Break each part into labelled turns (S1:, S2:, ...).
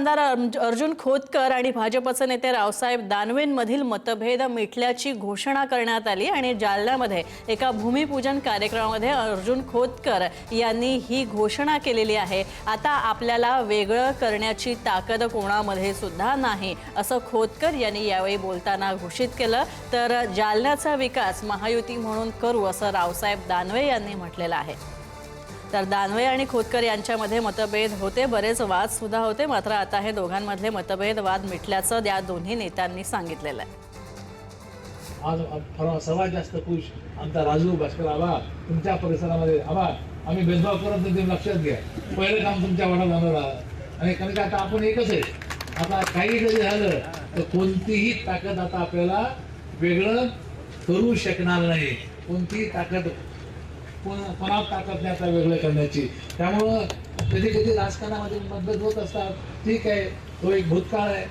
S1: आमदार अर्जुन खोतकर आणि भाजपचे नेते रावसाहेब दानवेंमधील मतभेद मिटल्याची घोषणा करण्यात आली आणि जालन्यामध्ये एका भूमिपूजन कार्यक्रमामध्ये अर्जुन खोतकर यांनी ही घोषणा केलेली आहे। आता आपल्याला वेगळं करण्याची ताकद कोणामध्ये सुद्धा नाही असं खोतकर यांनी यावेळी बोलताना घोषित केलं। तर जालन्याचा विकास महायुती म्हणून करू असं रावसाहेब दानवे यांनी म्हटलेलं आहे। तर दानवे आणि खोतकर यांच्यामध्ये मतभेद होते, बरेच वाद सुद्धा होते, मात्र आता हे दोघांमधले मतभेद वाद मिटल्याचं या दोन्ही नेत्यांनी सांगितलेलं आहे।
S2: आज सर्वात जास्त खुश आमचा राजू भास्कर आबा तुमच्या परिसरामध्ये आबा आम्ही भेदभाव करत नाही, तुम्ही लक्षात घ्या। पहिलं काम तुमच्या वाटा जाणार आणि कारण आता आपण एकच आहे। आता काही जरी झालं तर कोणतीही ताकद आता आपल्याला वेगळं करू शकणार नाही। कोणतीही ताकद कोणाला ताकद नाही आता वेगळं करण्याची। त्यामुळं कधी कधी राजकारणामध्ये मतभेद होत असतात, ठीक आहे, तो एक भूतकाळ आहे,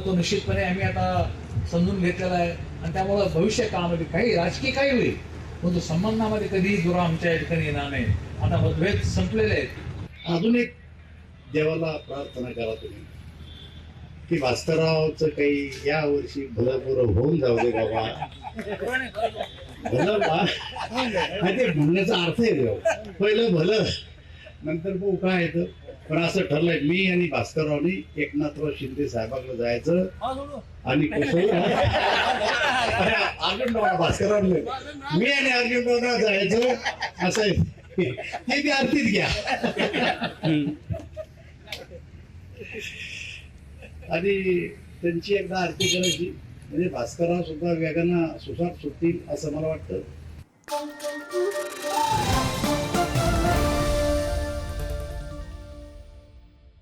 S2: तो निश्चितपणे आम्ही आता समजून घेतलेला आहे आणि त्यामुळं भविष्य काळामध्ये काही राजकीय काही होईल परंतु संबंधामध्ये कधीही दुरा आमच्या ठिकाणी येणार नाही। आता मतभेद संपलेले आहेत।
S3: अजून एक देवाला प्रार्थना करा तुम्ही की भास्कररावचं काही या वर्षी भलं होऊन जाऊ दे बाबा। भलं ते म्हणण्याचा अर्थ आहे देव, पहिलं भलं नंतर बघू काय येतं। पण असं ठरलंय मी आणि भास्कररावनी एकनाथराव शिंदे साहेबांकडे जायचं आणि अर्जुनराव भास्करराव मी आणि अर्जुनराव जायचं असं आहे। ते बी आरतीत घ्या आणि त्यांची एकदा आरती करायची म्हणजे भास्करराव सुद्धा वेगांना सुसाट सुटतील असं मला वाटतं।